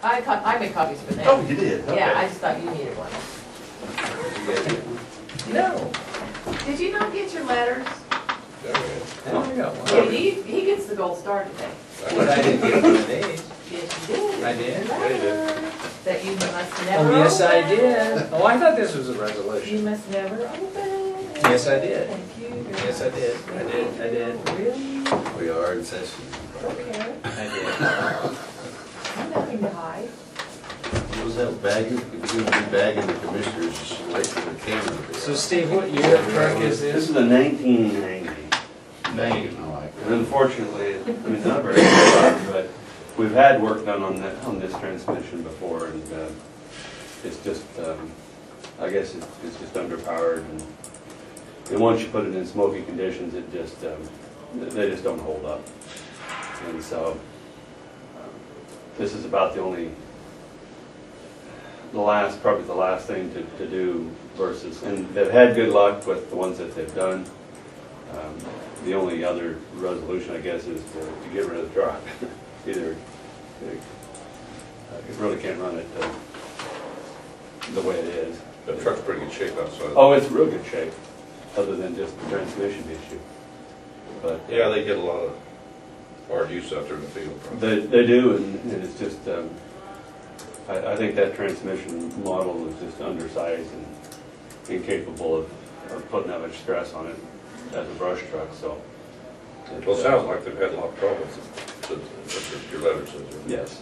I made copies for them. Oh, you did? Okay. Yeah, I just thought you needed one. No. Did you not get your letters? I only got one. Yeah, he gets the gold star today. But I didn't get one of these. Yes, you did. I did? Letter that you must never Oh, yes, I open. did. Oh, I thought this was a You resolution. must never open. Yes, I did. Thank you. Yes, I did. I did. Really? We are in session. Okay. I did. I'm nothing to hide. What was that bagging? If you would be bagging the commissioners, just wait for the camera. So Steve, what year truck is This this? is a 1990. I like And unfortunately, I mean, not very good, but we've had work done on that, on this transmission before, and it's just, I guess it's just underpowered, and once you put it in smoky conditions, it just, they just don't hold up. And so, this is about probably the last thing to do versus, and they've had good luck with the ones that they've done. The only other resolution, I guess, is to get rid of the truck. Either you really can't run it the way it is. The truck's pretty good shape outside. Oh, it's real good shape, other than just the transmission issue. But Yeah, they get a lot of hard use out there in the field. they do, and it's just, I think that transmission model is just undersized and incapable of putting that much stress on it as a brush truck, so. Well, it sounds like they've had a lot of problems, that's what your letter says. Yes.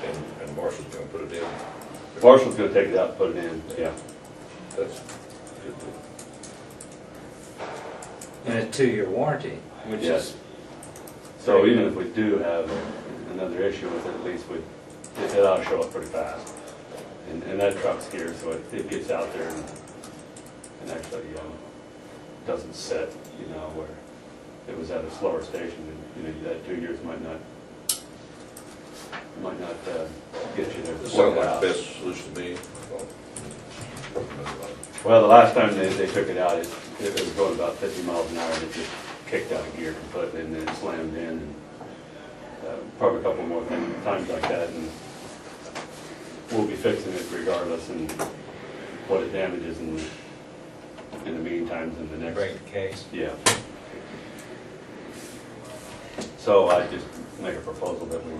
And Marshall's gonna put it in. Marshall's gonna take it out and put it in, yeah. That's good. And a 2-year warranty, which Yes. is, So even if we do have another issue with it, at least it ought to show up pretty fast. And that truck's here, so it gets out there and actually doesn't sit, where it was at a slower station, and that 2 years might not get you there. This sounds like the best solution to me. Well, the last time they took it out, it was going about 50 miles an hour, and it just kicked out of gear completely, and then it slammed in, and probably a couple more times like that, and we'll be fixing it regardless, and what it damages in the meantime, in the next. break the case. Yeah. So I just make a proposal that we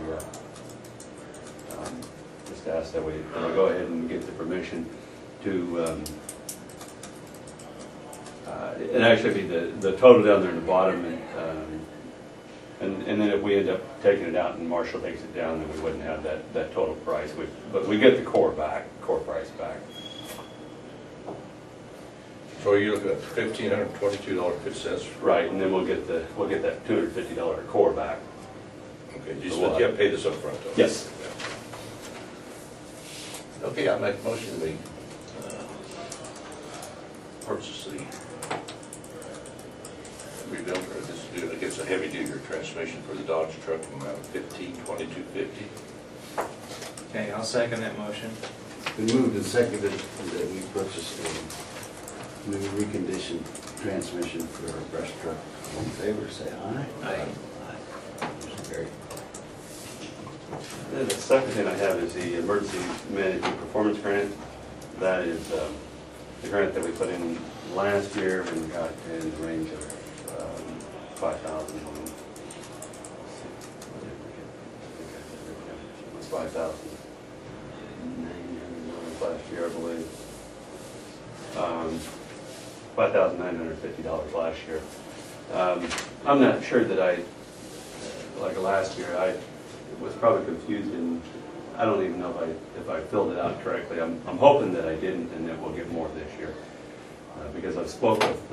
just ask that we go ahead and get the permission to. It'd actually be the total down there in the bottom, and then if we end up taking it out and Marshall takes it down, then we wouldn't have that total price. But we get the core price back. So you're looking at $1,522.50. Right, and then we'll get that $250 core back. Okay, you have to pay this up front, though? Yes. Okay, I'll make a motion we purchase the rebuilder. This gets a heavy-duty transmission for the Dodge truck in amount of $1,522.50. Okay, I'll second that motion. Been moved and seconded that we purchase a new reconditioned transmission for our brush truck. All in favor, say aye. Aye. Motion carried. And the second thing I have is the Emergency Management Performance Grant. That is the grant that we put in last year and got in the range of $5,000. It was $5,900 last year, I believe. $5,950 last year. I'm not sure that like last year, I was probably confused, and I don't even know if I filled it out correctly. I'm hoping that I didn't, and that we'll get more this year. Because I've spoke with,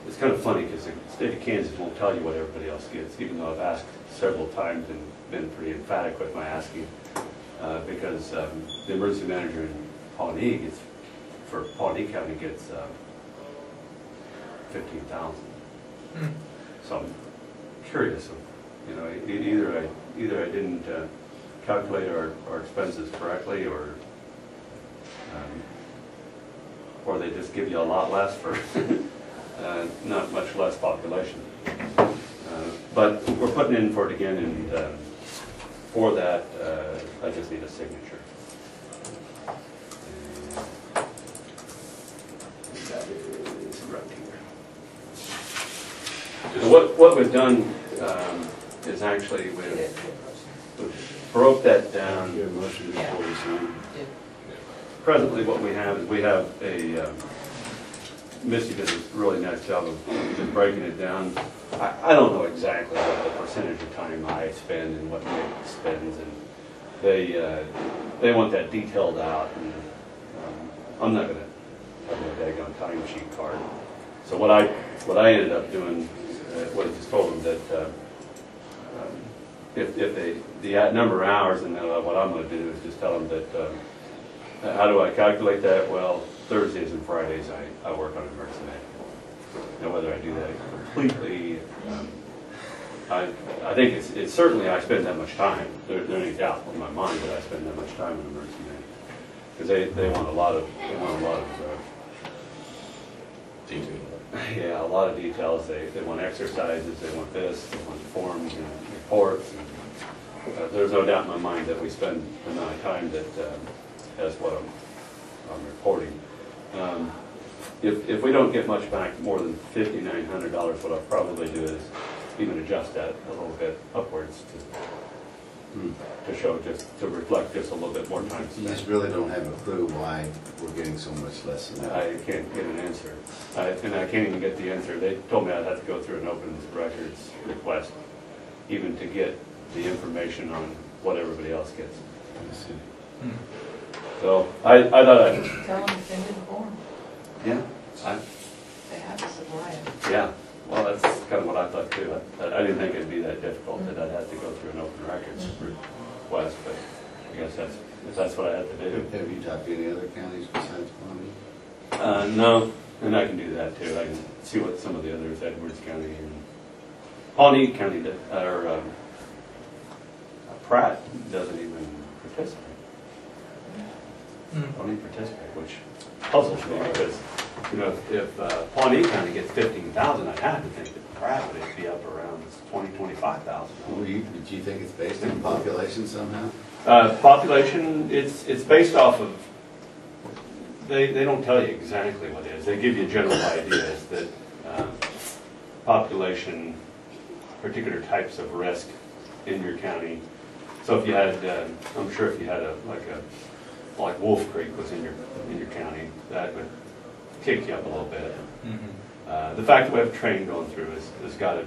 it's kind of funny because the state of Kansas won't tell you what everybody else gets, even though I've asked several times and been pretty emphatic with my asking. Because the emergency manager in Pawnee gets, for Pawnee County gets $15,000. So I'm curious of, either I didn't calculate our expenses correctly, or they just give you a lot less for not much less population. But we're putting in for it again, and for that, I just need a signature. And that is right here. And what we've done is actually we've broke that down. Your motion before we sign. Presently, what we have is we have a, Misty did a really nice job of just breaking it down. I don't know exactly what the percentage of time I spend and what Nick spends, and they want that detailed out, and I'm not gonna have no daggone time sheet card. So what I ended up doing, was just told them that if the number of hours, and then what I'm gonna do is just tell them that, how do I calculate that? Well, Thursdays and Fridays I work on emergency management. Now whether I do that completely, I think it's certainly I spend that much time. There's any doubt in my mind that I spend that much time in emergency management, because they want a lot of Detail. yeah, a lot of details. They want exercises, they want this, they want forms and reports. And, there's no doubt in my mind that we spend the amount of time that that's what I'm reporting. If we don't get much back, more than $5,900, what I'll probably do is even adjust that a little bit upwards to show, just to reflect just a little bit more time You spent. just really don't have a clue why we're getting so much less than that. I can't get an answer, and I can't even get the answer. They told me I'd have to go through an open records request, even to get the information on what everybody else gets. I see. So I thought I'd, Tell them to send in the form. yeah, They have to supply it. yeah. Well, that's kind of what I thought too. I didn't think it'd be that difficult, that I'd have to go through an open records request, but I guess that's what I had to do. Have you talked to any other counties besides Pawnee? No, and I can do that too. I can see what some of the others, Edwards County and Pawnee County, or Pratt doesn't even participate. Don't even participate, which puzzles me, because, you know, if Pawnee County gets 15,000, I'd have to think that Pratt would be up around 20,000, 25,000. Did you think it's based on population somehow? Population, it's based off of, they don't tell you exactly what it is. They give you general ideas that population, particular types of risk in your county. So if you had, I'm sure if you had like Wolf Creek was in your county, that would kick you up a little bit. The fact that we have a train going through has got to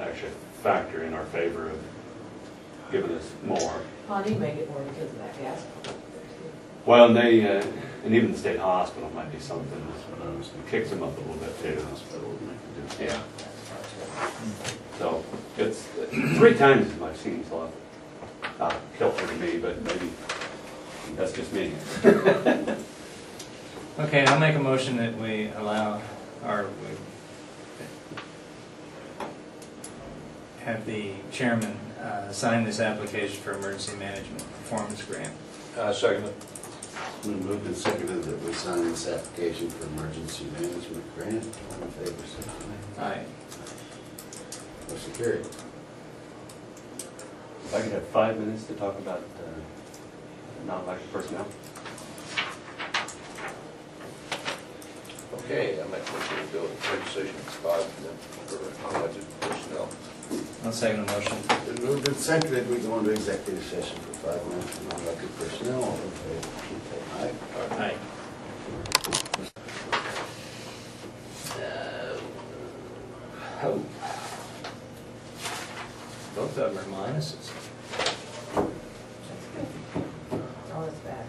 actually factor in our favor of giving us more. Pawnee may get more because of that gas. Well, and and even the state hospital might be something that kicks them up a little bit too. Hospital would make a difference. Yeah. So it's 3 times as much seems a lot. Kilter to me, but maybe that's just me. Okay, I'll make a motion that we allow, or we have the chairman sign this application for emergency management performance grant. Second it. It's been moved and seconded that we sign this application for emergency management grant. All in favor, say aye. Aye. Motion carried. If I could have 5 minutes to talk about non-elected personnel. Okay, I make a motion to go to executive session at 5 for unelected personnel. I'll second the motion. Been moved and seconded, we go into executive session for 5 minutes for non-elected personnel. All in favor, say aye. Aye. Oh. Both of them are minuses. Oh, it's bad.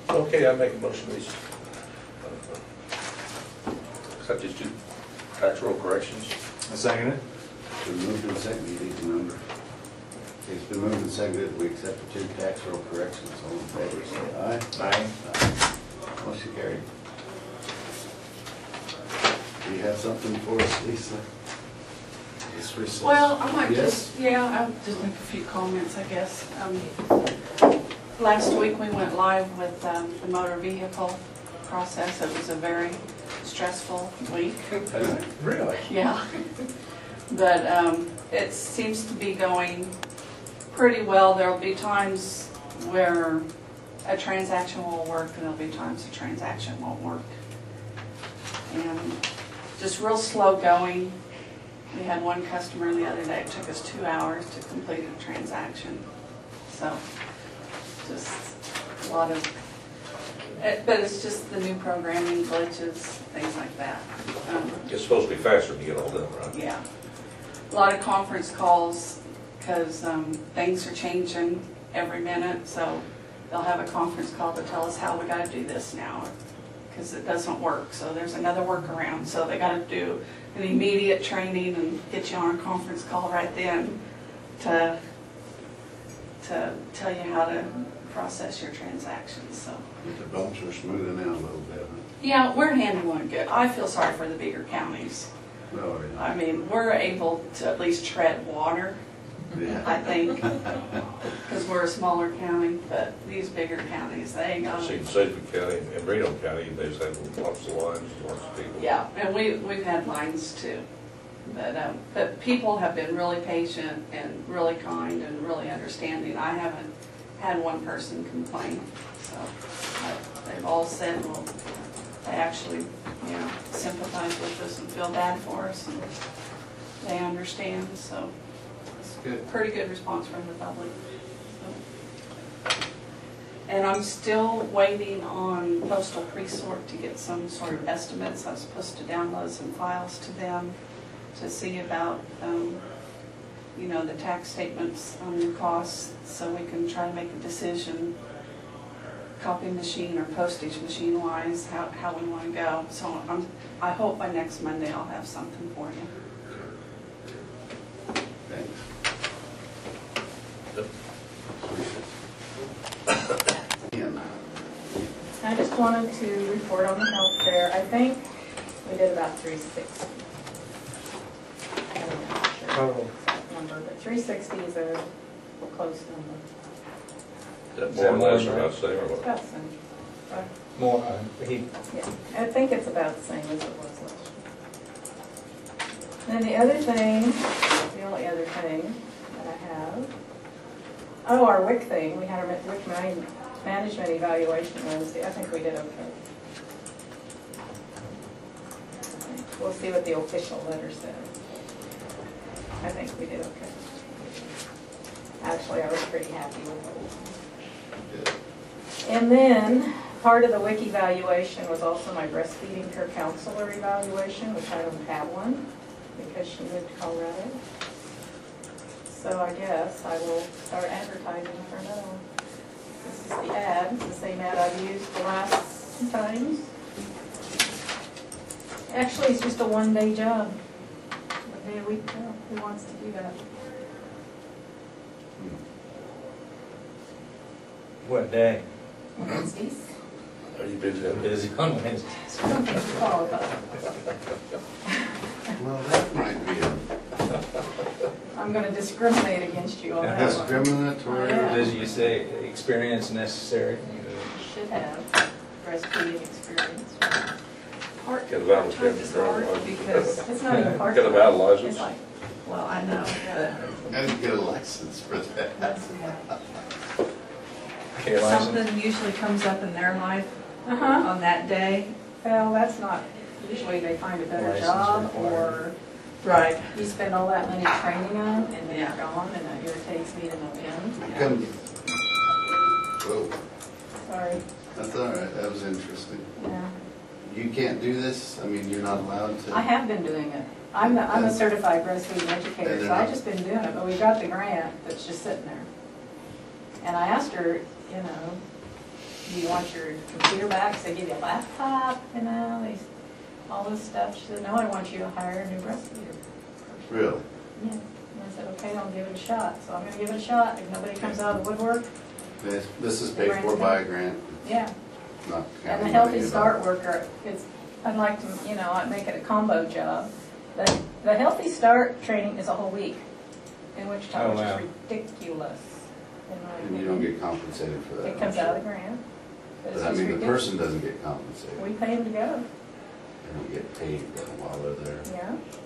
Okay, I make a motion to accept these 2 tax roll corrections. I'll second it. Been moved and seconded, you need the number. It's been moved and seconded, we accept the 2 tax roll corrections. All in favor, say aye. Aye. Motion carried. Do you have something for us, Lisa? It's recess. Well, I might Yes? I'll just make a few comments, I guess. Last week, we went live with the motor vehicle process. It was a very stressful week. Really? Yeah. But it seems to be going pretty well. There'll be times where a transaction will work, and there'll be times a transaction won't work. And just real slow going. We had one customer the other day, it took us 2 hours to complete a transaction. So, just a lot of, but it's just the new programming glitches, things like that. It's supposed to be faster to get all done, right? Yeah. A lot of conference calls, because things are changing every minute, so they'll have a conference call to tell us how we gotta do this now, because it doesn't work, so there's another workaround. So they gotta do an immediate training and get you on a conference call right then to tell you how to process your transactions, so. The bumps are smoothing out a little bit, huh? Yeah, we're handling it good. I feel sorry for the bigger counties. Oh, yeah. I mean, we're able to at least tread water, Yeah. I think, because we're a smaller county, but these bigger counties, they got. I've seen Sedgwick County and Reno County, they just have lots of lines, lots of people. Yeah, and we've had lines too. But people have been really patient and really kind and really understanding. I haven't had one person complain, so they've all said, well, they actually, sympathize with us and feel bad for us, and they understand, so That's good. pretty good response from the public. So. And I'm still waiting on Postal Presort to get some sort of estimates. I was supposed to download some files to them to see about, the tax statements on the costs, so we can try to make a decision, copy machine or postage machine wise, how we want to go. So I hope by next Monday I'll have something for you. Thanks. Ian. I just wanted to report on the health fair. I think we did about 360. I'm not sure Total. the exact number, but 360 is a close number. Is that more or less or about the same or It's what? about the same. Right? More, Yeah, I think it's about the same as it was last year. Then the other thing, the only other thing that I have, our WIC thing, we had our WIC management evaluation Wednesday. I think we did okay. We'll see what the official letter says. I think we did okay. Actually, I was pretty happy with it. And then, part of the WIC evaluation was also my breastfeeding care counselor evaluation, which I don't have one because she moved to Colorado. So I guess I will start advertising for another one. This is the ad. It's the same ad I've used the last times. Actually, it's just a one-day job. 1 day a week job. Who wants to do that? what day? Wednesdays. Are you busy? I'm busy on Wednesdays. I don't think you qualify. Well, that might be a I'm going to discriminate against you on that one. discriminatory. Yeah. As you say, experience necessary. Should have breastfeeding experience. Part-time Get a valid is hard because, It's not even part-time. Get a valid license. It's like, well, I know, but I didn't get a license for that. Okay, license. Something usually comes up in their life uh-huh. on that day. Well, that's not, usually they find a better License job, required. or right. you spend all that money training them, and then Yeah. you're gone, and that irritates me to no end. Come. Whoa, Sorry. that's all right, that was interesting. Yeah. You can't do this? I mean, you're not allowed to? I have been doing it. I'm a certified breastfeeding educator, so I just been doing it, but we got the grant that's just sitting there. And I asked her, do you want your computer back? So they give you a laptop, all this stuff. She said, no, I want you to hire a new breastfeeder. Really? Yeah. And I said, okay, I'll give it a shot. So I'm gonna give it a shot. If nobody comes out of the woodwork, This is paid for by a grant, yeah. not And county the Healthy money at all. Start worker, I'd like to, I'd make it a combo job. The Healthy Start training is a whole week in Wichita, Oh, which wow. is ridiculous. in my And you don't opinion. get compensated for that. It comes out of the grant. But it's I just mean, the ridiculous. person doesn't get compensated. We pay them to go, They don't get paid while they're there.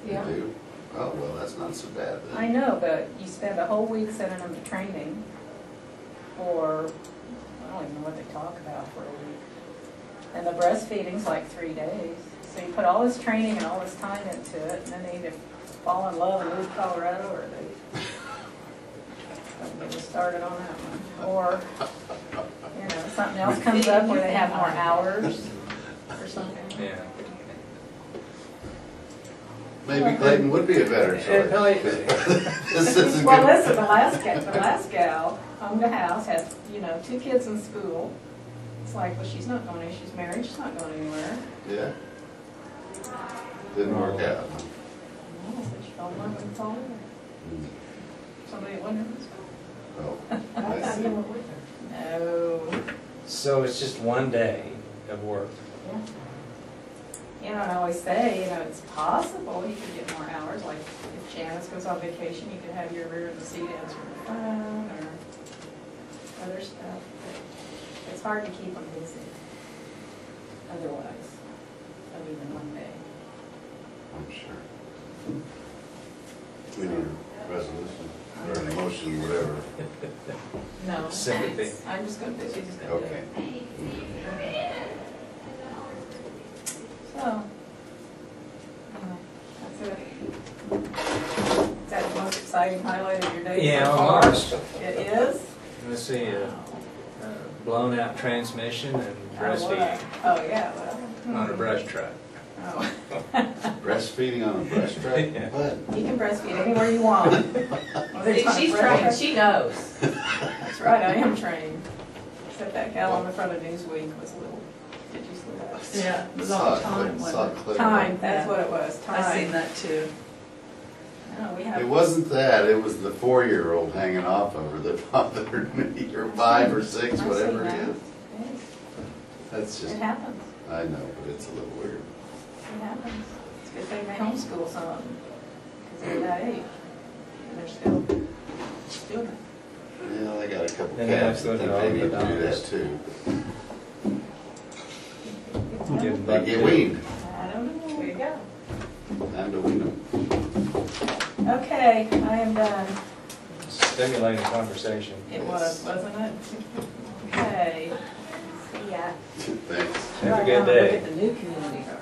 yeah. They do? Oh, well, that's not so bad then. I know, but you spend a whole week sending them to training for, I don't even know what they talk about for a week. And the breastfeeding's like 3 days. So you put all this training and all this time into it, and then they either fall in love and move to Colorado, or they don't get us started on that one. Or, you know, something else comes up where they have more hours or something. Yeah. Maybe Clayton would be a better choice. This isn't Well, good. listen, the last gal owned a house, had, 2 kids in school. It's like, well, she's not going anywhere, she's married, she's not going anywhere. Yeah. Didn't work out. huh? No, so she fell in love with Paul. Hmm. Somebody at Wonderman's. Oh, I see. No. So it's just one day of work. And I always say, it's possible you could get more hours, like if Janice goes on vacation, you could have your rear of the seat answer the phone or other stuff. But it's hard to keep them busy otherwise, other than one day. I'm sure. We need a resolution or an emotion, whatever. No. Sympathy. I'm just gonna, she's just gonna do Okay. it. So, anyway, that's it. Is that the most exciting highlight of your day Yeah, so far? almost. It is? Let's see, blown out transmission and breastfeeding Oh, yeah, well. on a brush truck. Oh. Breastfeeding on a brush truck? Yeah. What? You can breastfeed anywhere you want. Whether it's on a She's brush trained, truck- she knows. That's right, I am trained. Except that gal on the front of Newsweek was a little, did you see that? Yeah, it was Saw on it, time, saw it wasn't it? clear. Time, that's Yeah. what it was, time. I seen that too. No, we have. It wasn't that, it was the 4-year-old hanging off of her that bothered me, or 5 or 6, I've seen whatever it that. is. Yes, That's just, it happens. I know, but it's a little weird. It happens. It's a good thing they homeschool some of them, because they're that age, and they're still doing it. Yeah, they got a couple And they have cats to go that to think all they the need to do that doctors. too. Give They get weaned, I don't know, there you go. time to wean them. Okay, I am done. Stimulating conversation. It was, wasn't it? Okay. See ya. Thanks. Have a good Look day. at the new community garden.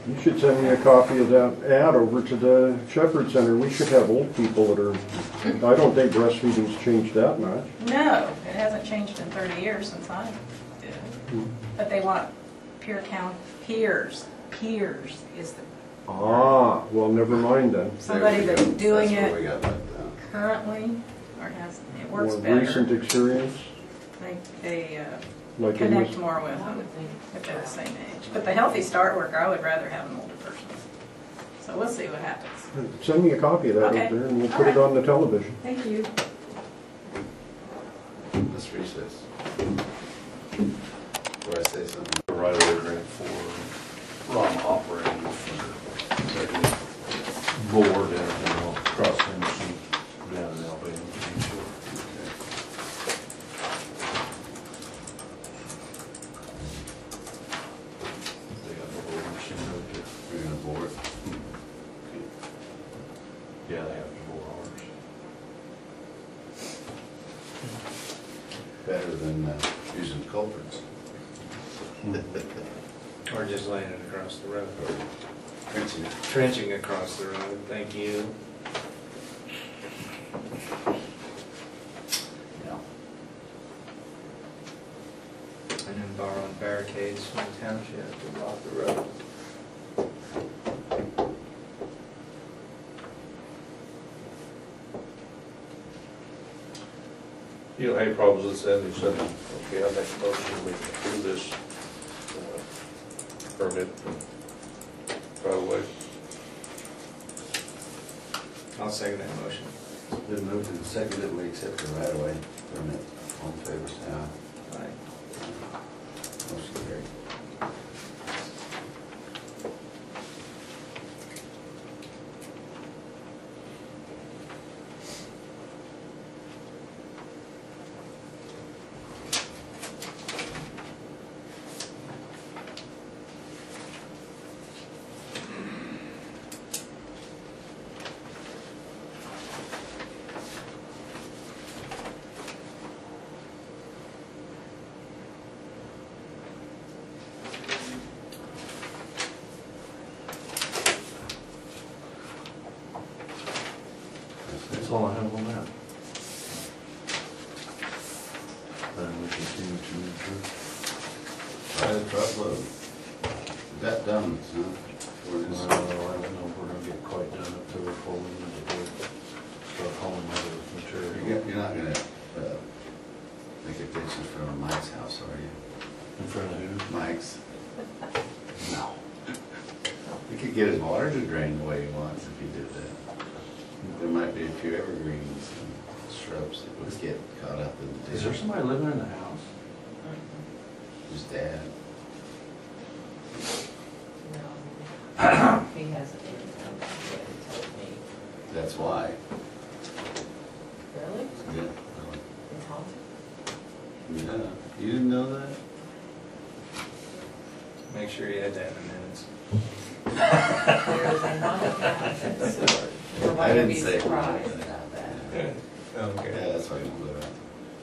You should send me a copy of that ad over to the Shepherd Center. We should have old people that are, I don't think breastfeeding's changed that much. No, it hasn't changed in 30 years since I did. But they want peer count, peers is the, Ah, well, never mind then. somebody There we that's go. doing That's where we it got left down. currently, or has, it works More better. recent experience, They like in connect this. more with them if they're the same age. But the Healthy Start worker, I would rather have an older person. So we'll see what happens. Send me a copy of that Okay. over there and we'll put it on the television. Thank you. Let's recess. Before I say something. Right away grant for Ron operating for their board and everything else across Tennessee, down in Alabama. They got a board machine out there. We're gonna board. Yeah, they have 4 hours. Better than using culprits. Or just laying it across the road. Trenching it. Trenching across the road, thank you. Yeah. And then borrowing barricades from the township to block the road. You don't have any problems with this, Andy, said, okay, I make a motion, we approve this permit right away. I'll second that motion. Been moved and seconded, we accept the right of way permit. All in favor, say aye. Aye. Motion carried. all I have on that. And we continue to move By the truckload. Got done, huh? For through. this. I don't know if we're gonna get quite done up till before we need to start hauling other material. You're not gonna, make a ditch in front of Mike's house, are you? In front of who? Mike's? No. He could get his water to drain the way he wants if he did that. There might be a few evergreens and shrubs that would get caught up in the ditch. Is there somebody living in the house? His dad. No, he hasn't even told me. That's why. Really? Yeah. It's haunted? Yeah. You didn't know that? Make sure you add that in the minutes. There is a haunted house at the sewer. You're I going to didn't be say it. surprised about that. Okay. Yeah, that's why you don't live out.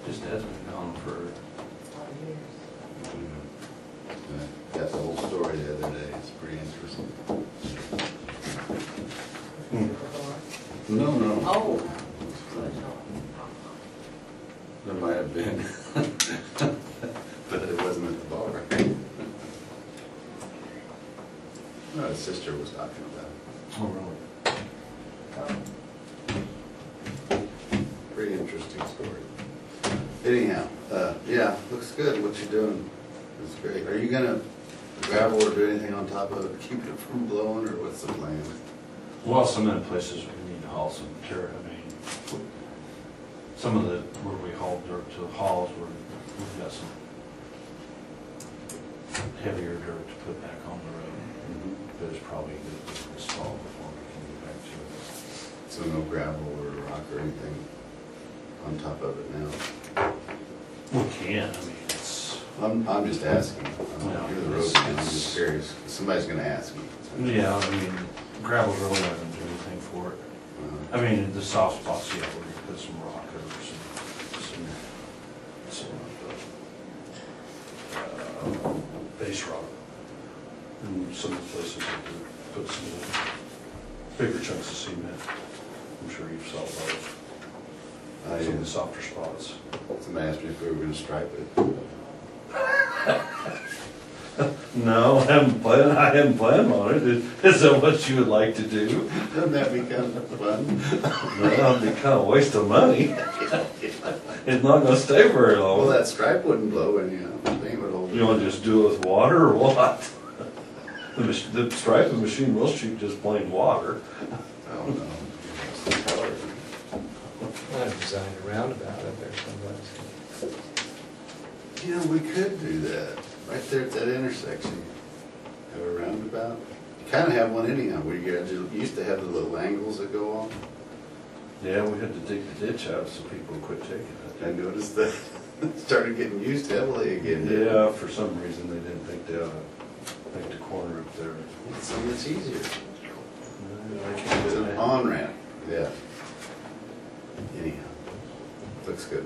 His dad's been gone for, For years. Yeah, got the whole story the other day. It's pretty interesting. No, no. Oh. There might have been, but it wasn't at the bar. No, his sister was talking about it. oh really? Pretty interesting story. Anyhow, yeah, looks good what you're doing. It's great. Are you gonna gravel or do anything on top of it to keep it from blowing, or what's the plan? Well, some of the places we need to haul some material, I mean, some of the, where we haul dirt to the halls, where we've got some heavier dirt to put back on the road. But it's probably good this fall before we can get back to it. So no gravel or rock or anything on top of it now? We can, I mean, it's, I'm just asking. No, You're the road man, I'm just curious. Somebody's gonna ask me. yeah, I mean, gravel's really not gonna do anything for it. I mean, the soft spots, yeah, where you put some rock or some base rock. And some of the places that do put some bigger chunks of cement. I'm sure you've saw those. Some of the softer spots. Somebody asked me if we were gonna stripe it. No, I hadn't planned on it. Is that what you would like to do? Doesn't that be kind of fun? No, that'd be kind of a waste of money. It's not gonna stay very long. Well, that stripe wouldn't blow anyhow. The paint would hold it. You wanna just do it with water or what? The striping machine will shoot just plain water. I don't know. It's the color. I've designed a roundabout up there someplace. You know, we could do that, right there at that intersection. Have a roundabout. You kinda have one anyhow, where you used to have the little angles that go on. Yeah, we had to dig the ditch out so people would quit taking I it. noticed that it started getting used heavily again. didn't it? Yeah, for some reason they didn't think they ought to make the corner up there. It's so much easier. They can't It's do an that. on-ramp, yeah. Anyhow, looks good.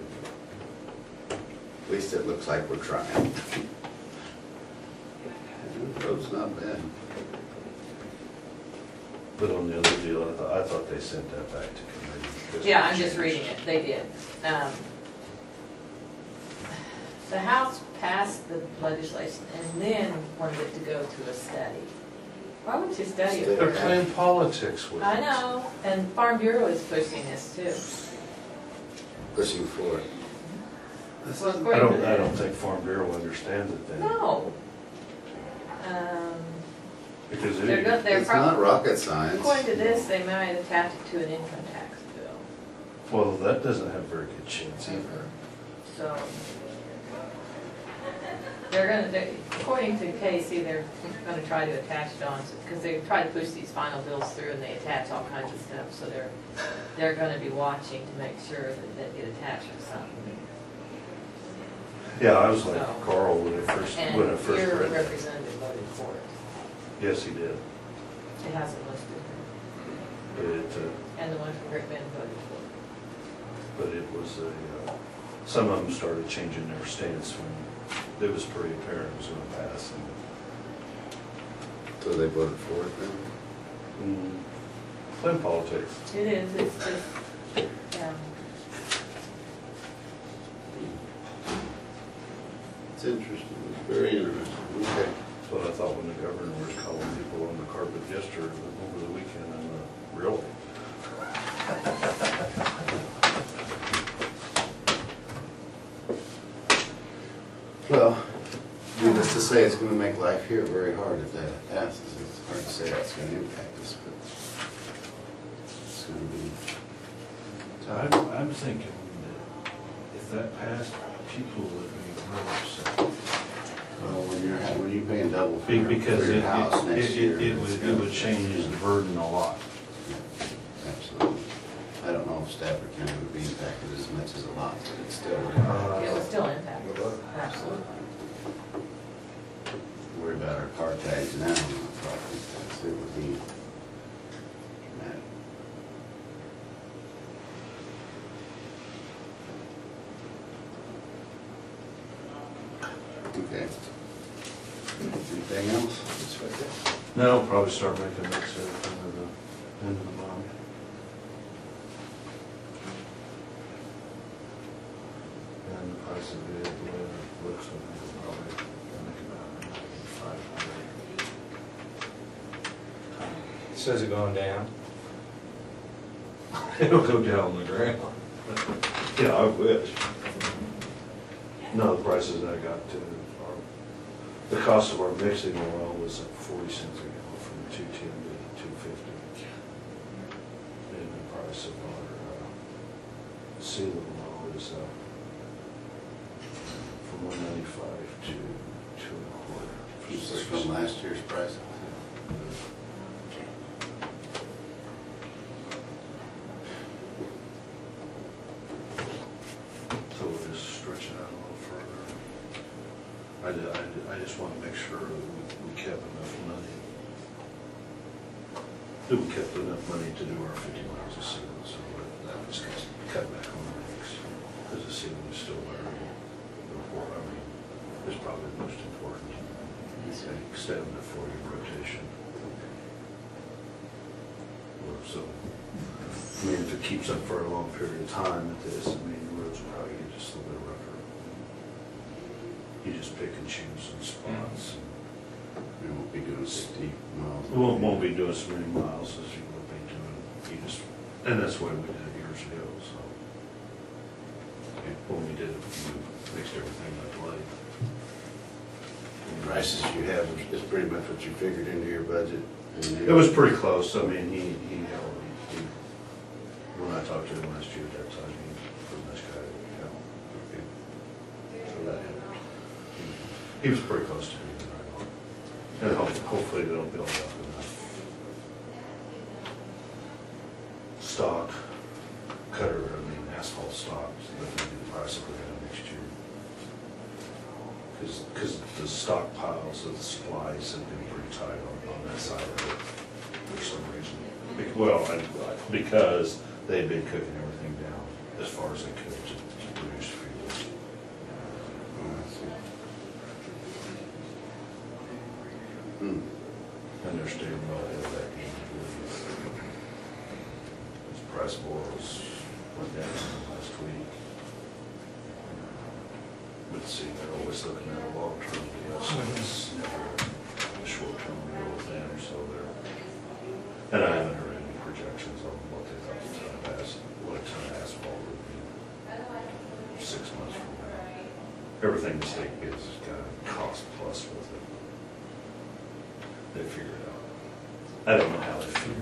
At least it looks like we're trying. The road's not bad. But on the other deal, I thought they sent that back to committee. Yeah, I'm just reading it, they did. The House passed the legislation and then wanted it to go to a study. Why would you study it? They're playing politics with it. I know, and Farm Bureau is pushing this too. Pushing for it. Well, I according to don't this- think Farm Bureau understands it then. No. Because it They're It's not rocket science. according to this, they might attach it to an income tax bill, well, that doesn't have very good chance either. so. According to Casey, they're gonna try to attach it on, because they try to push these final bills through and they attach all kinds of stuff, so they're gonna be watching to make sure that they get attached to something. Yeah, I was like So- Carl when I first And read your that. representative voted for it. Yes, he did. It hasn't listed her. But it, And the one from Great Bend voted for it. but it was some of them started changing their stance when it was pretty apparent it was going to pass. So they voted for it then? Playing politics. It is, it's just, thought when the governor was calling people on the carpet yesterday, over the weekend, really? Well, needless to say, it's gonna make life here very hard if that passes. It's hard to say how it's gonna impact us, but it's gonna be tough. I'm thinking that if that passed, people would be real upset. Well, when you're paying double for Because your house next year. it would change the burden a lot. Absolutely. I don't know if Stafford County would be impacted as much as a lot, but it's still, It was still intact, absolutely. worry about our car tags now on the property tax. It would be dramatic. Okay. Anything else? No, probably start making that at the end of the month. And the price of it, the way it looks, I think it'll probably make about 500. So is it going down? It'll go down the ground. Yeah, I wish. No, the prices I got to are, the cost of our mixing oil was at 40 cents a gallon from 210 to 250. And the price of our sealing oil is from 195 to 2.25. Is this from last year's price? So we'll just stretch it out a little further. I just want to make sure that we kept enough money. That we kept enough money to do our 50 miles of sealing, so that was cut back on the mix. Because the sealing is still very important. I mean, it's probably the most important. Extend the 40 rotation. So, I mean, if it keeps up for a long period of time at this, I mean, the roads will probably get just a little bit rougher. You just pick and choose some spots. We won't be doing 60 miles. We won't be doing so many miles as you will be doing, and that's the way we did it years ago, so. When we did it, we mixed everything up late. The prices you have is pretty much what you figured into your budget. It was pretty close. I mean, he when I talked to him last year at that time, he was a nice guy, So that helped. He was pretty close to me. And hopefully they don't build up enough stock, asphalt stock, so that we can price it again next year. Because the stockpiles of the supplies have been pretty tight on that side of it for some reason. Because they've been cooking everything down as far as they could to produce fuel. And they're staying well ahead of that game. The price of oils went down last week. But see, they're always looking at a long-term deal, so it's never a short-term deal with them, so they're, and I haven't heard any projections on what they thought what a ton of asphalt would be 6 months from now. Everything the state gets has got a cost plus with it. They figure it out. I don't know how they figured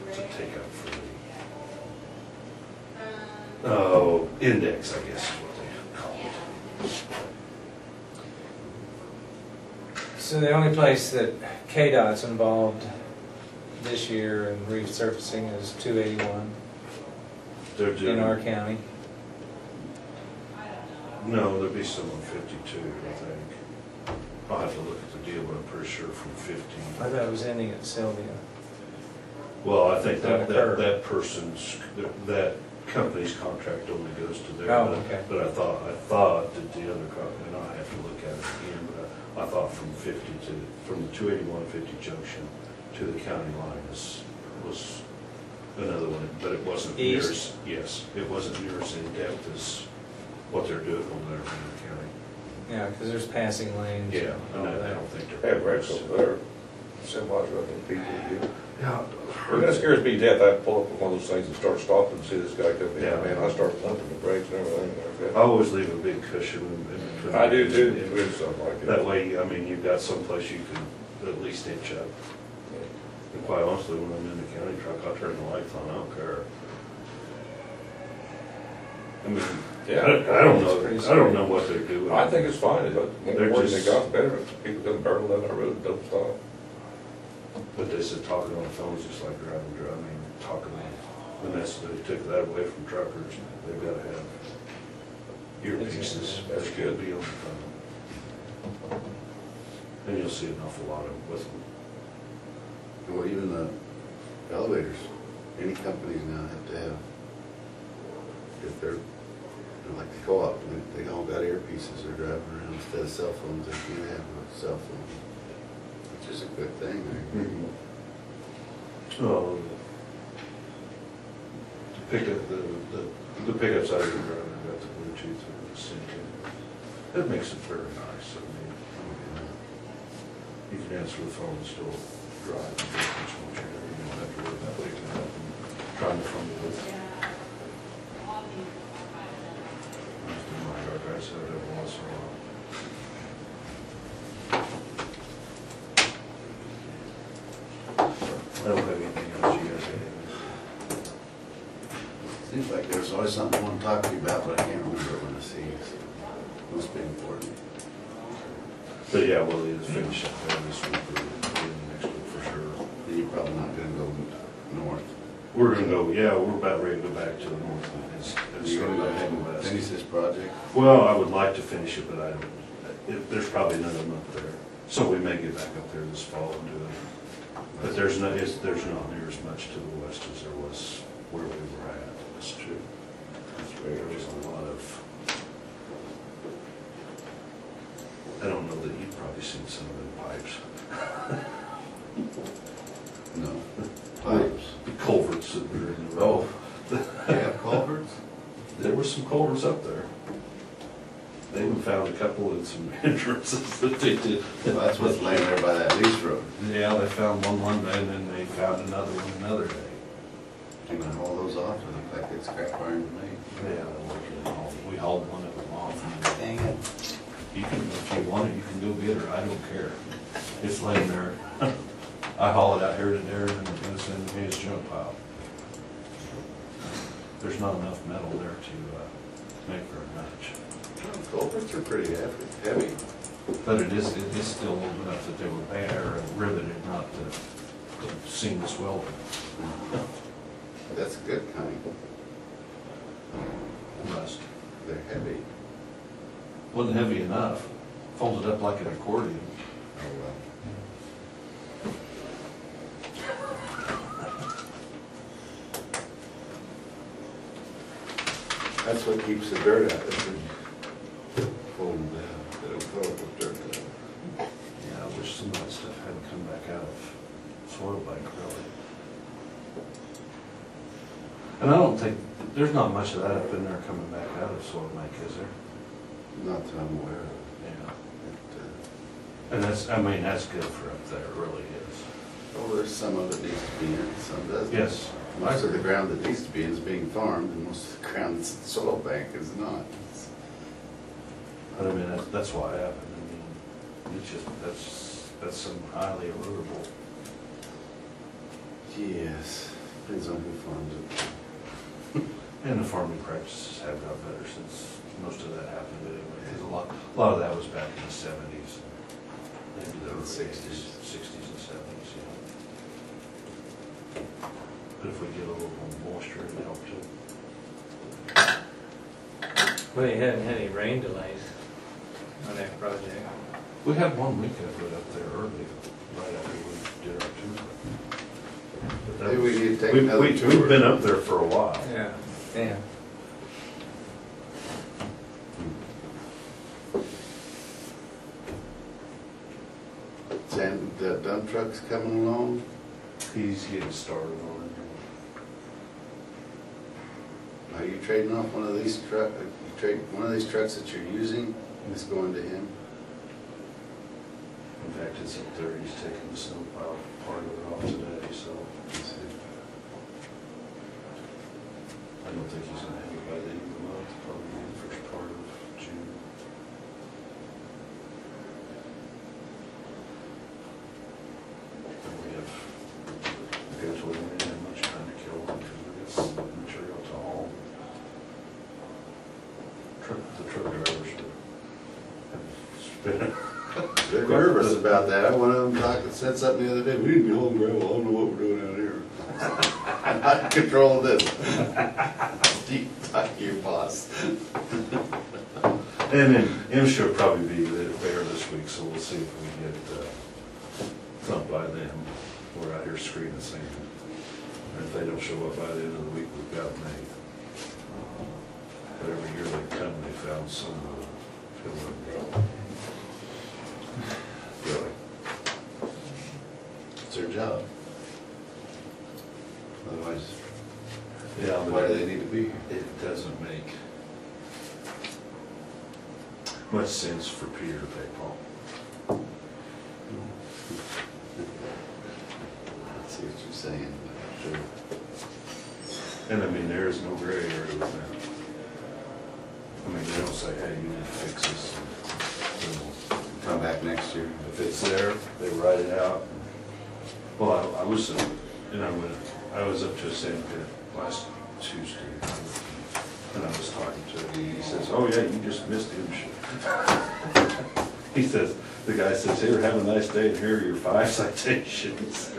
the take up for the index, I guess is what they call it. So the only place that KDOT's involved this year in resurfacing is 281 They're doing, in our county. No, there'd be some on 52, I think. I'll have to look at the deal, but I'm pretty sure from 15. I thought it was ending at Sylvia. Well, I think On the curve. that person's, that company's contract only goes to there. Oh, okay. But I thought that the other company, and I have to look at it again, but I thought from the 281-50 junction to the county line was another one, but it wasn't near East? as, yes, it wasn't near as in depth as what they're doing over there in the county. Yeah, because there's passing lanes. Yeah, and all and I that. don't think they're. Have wrecks over there. Semis running people, you. Yeah. That scares me to death. I pull up with one of those things and start stopping and see this guy come in. Yeah. Man, I start pumping the brakes and everything. I always leave a big cushion in between. I do too, do something like That that. way, I mean, you've got someplace you can at least hitch up. And quite honestly, when I'm in the county truck, I'll turn the lights on, I don't care. I mean, Yeah. I don't know what they're doing. I think it's fine, but when They're they're working, just- it got better. People come barrel down our road, don't stop. But they said talking on the phone is just like driving, I mean, talking on, and that's, they took that away from truckers. They've gotta have earpieces. That's They good. can't be on the phone. And you'll see an awful lot of with them. Well, even the elevators, any companies now have to have, if they're, like the co-op, they all got earpieces, they're driving around instead of cell phones, they can have a cell phone, which is a good thing, I agree. The pickup, the pickups I do drive, I've got the Bluetooth or the sync in. It makes it very nice. I mean, you can answer the phone and still drive. And do what you want to do. You don't have to worry about waking up and trying to phone you with. I just do my yard guys have it every once in a while. I don't have anything else you guys have. Seems like there's always something I want to talk to you about, but I can't remember it when I see you, so it must be important. But yeah, we'll either finish up there this week or next week for sure. Then you're probably not gonna go north. We're gonna go, yeah, we're about ready to go back to the north and You're start gonna go back ahead to the and west. finish this project? Well, I would like to finish it, but I don't, there's probably none of them up there. So we may get back up there this fall and do it. But there's not near as much to the west as there was where we were at. That's true. There was a lot of, I don't know that you've probably seen some of the pipes. No. Pipes? The culverts that were in the road. Yeah, culverts? There were some culverts up there. They even found a couple in some entrances that they did. Well, that's what's laying there by that lease road. Yeah, they found one day and then they found another one another day. Can I haul those off? It looked like it's scrap iron to me. Yeah, we hauled one of them off. Dang it. You can, if you want it, you can go get her, I don't care. It's laying there. I haul it out here to there and it's in his junk pile. There's not enough metal there to make very much. Culverts are pretty heavy. But it is still old enough that they were riveted, not seamless welded. That's a good kind. Rust. They're heavy. Wasn't heavy enough. Folded up like an accordion. Oh, well. That's what keeps the dirt out. It's fold them down. They don't fill up with dirt then. Yeah, I wish some of that stuff hadn't come back out of soil bank really. And I don't think, there's not much of that up in there coming back out of soil bank, is there? Not that I'm aware of. Yeah. It, And that's, I mean, that's good for up there, it really is. well, there's some of it needs to be in, some doesn't. Yes. Most of the ground that needs to be in is being farmed, and most of the ground that's in the soil bank is not. But I mean, that's why it happened. I mean, it's just, that's some highly erodible. Yes, depends on who farms it. And the farming practices have got better since most of that happened anyway. Because a lot of that was back in the 70s. Maybe the The 60s. 60s and 70s, yeah. But if we get a little more moisture, it'll help too. Well, you hadn't had any rain delays on that project. We had 1 week of it up there early, right after we did our tour. But that Maybe we was- need to take another tour. We've been up there for a while. Yeah. Yeah. And the dump truck's coming along. He's getting started on it. Are you trading off one of these trucks that you're using It's going to him. In fact, it's up there, he's taking the snow pile part of it off today, so I don't think he's gonna have it by the end of the month, probably the first part of June. And we got told we didn't have much time to kill because we got some material to haul. The truck drivers have spent. They're nervous about that. One of them said something the other day, we need to be hauling gravel, I don't know what we're doing out here. I'm not in control of this. Talk to your boss. And then MSHA will probably be there this week, so we'll see if we get something by them. We're out here screening the same. And if they don't show up by the end of the week, we've got them made. But every year they come, they found some fill. Really? It's their job. Otherwise, Yeah, why but do they need to be here? it doesn't make much sense for Peter to pay Paul. I see what you're saying, but sure. And I mean, there is no gray area with that. I mean, they don't say, hey, you need to fix this. You know, Come back next year. if it's there, they write it out. Well, I was, I was up to a sand pit last Tuesday, and I was talking to him. He says, oh yeah, you just missed him. He says, the guy says, here, have a nice day, and here are your 5 citations.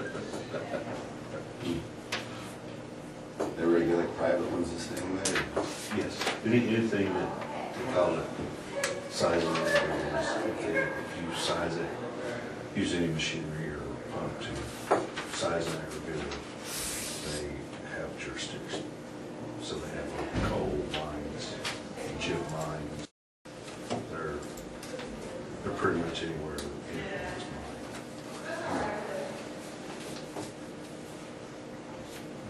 They're regular private ones the same way. Yes, anything that they call it sizing aggregators, if you size it, use any machinery or pump to size an aggregator, they have jurisdiction. So they have coal mines, chip mines. They're pretty much anywhere anything's mine.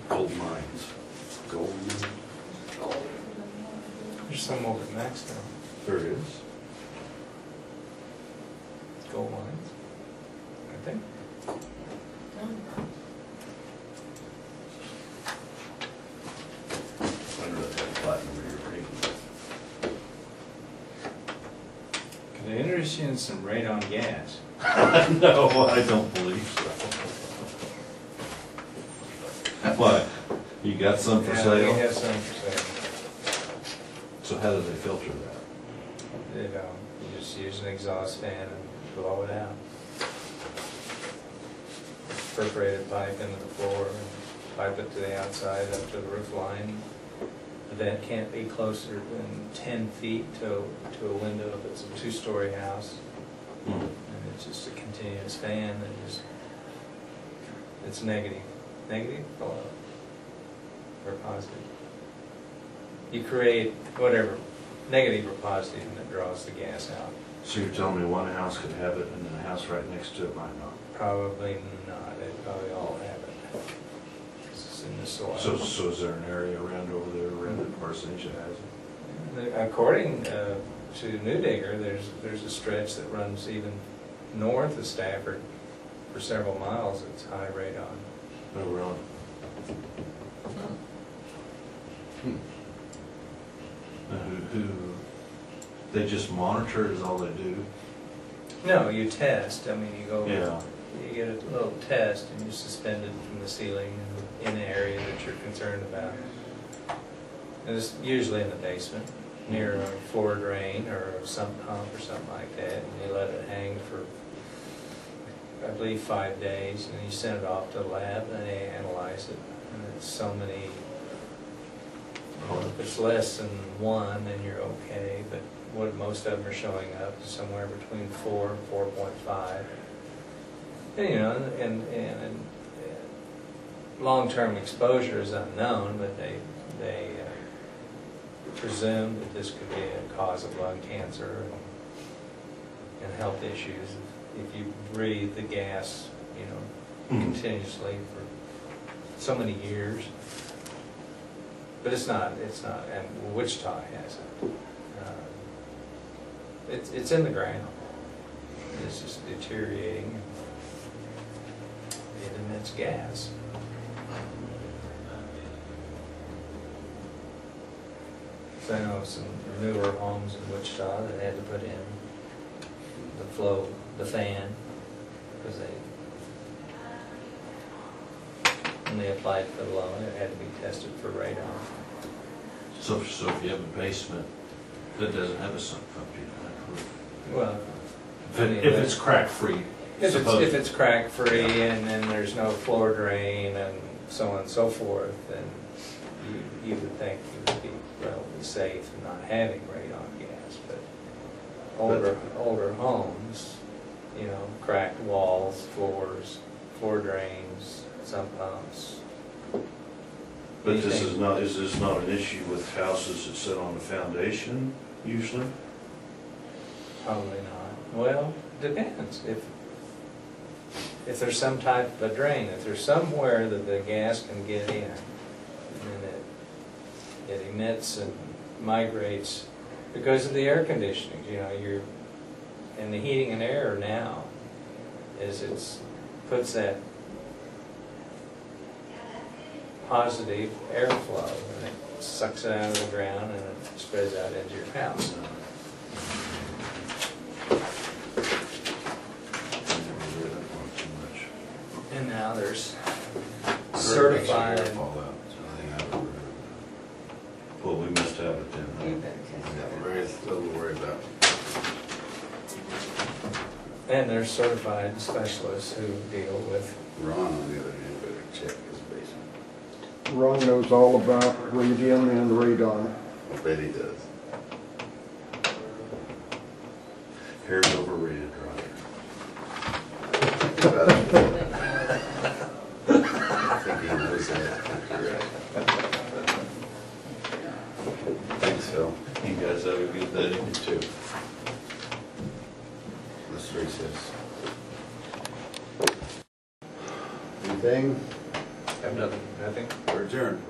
Gold mines. Gold. There's some over at Maxtown, There is. gold mines, I think. I don't know if that's platinum or uranium. Could I interest you in some radon gas? No, I don't believe so. What? You got some for Yeah, sale? we have some for sale. So how do they filter that? You know, you just use an exhaust fan and blow it out. Perforated pipe into the floor and pipe it to the outside up to the roof line. The vent can't be closer than 10 feet to a window if it's a 2-story house. And it's just a continuous fan that just, it's negative flow or positive. You create whatever, negative or positive, and it draws the gas out. So you're telling me one house could have it and then the house right next to it might not? Probably not, they probably all have it. 'Cause it's in the soil. So is there an area around over there around that parsonage that has it? According to New Digger, there's a stretch that runs even north of Stafford for several miles. It's high radon. No, really? Who, they just monitor it is all they do? No, you test. I mean, you go, Yeah. you get a little test and you suspend it from the ceiling in the area that you're concerned about. And it's usually in the basement, near a floor drain or a sump pump or something like that. And you let it hang for, I believe, 5 days, and you send it off to the lab and they analyze it. And it's so many, if it's less than 1, then you're okay, but what most of them are showing up is somewhere between 4 and 4.5. And, you know, and long-term exposure is unknown, but they presume that this could be a cause of lung cancer and health issues if you breathe the gas, you know, continuously for so many years. But it's not, and Wichita has it. it's in the ground. It's just deteriorating. It emits gas. So I know some newer homes in Wichita that had to put in the fan, because when they applied for the loan, it had to be tested for radon. So if you have a basement that doesn't have a sump pump, you don't have a roof. Well, If it's crack-free, if it's crack-free and then there's no floor drain and so on and so forth, then you would think you would be relatively safe in not having radon gas. But older homes, you know, cracked walls, floors, floor drains, sump pumps. But is this not an issue with houses that sit on the foundation usually? Probably not. Well, depends. If there's some type of a drain, if there's somewhere that the gas can get in, and it emits and migrates because of the air conditioning. You know, and the heating and air now puts that positive airflow, and it sucks it out of the ground and it spreads out into your house. And now there's certified. Well, we must have it then. Very little to worry about. And there's certified specialists who deal with. Ron, on the other hand, better check his basement. Ron knows all about radium and radon. I bet he does. Hair's overrated, Roger. I think he knows that. You're right. Thanks, Phil. You guys have a good day. You too. Let's recess. Anything? Have nothing. We're adjourned.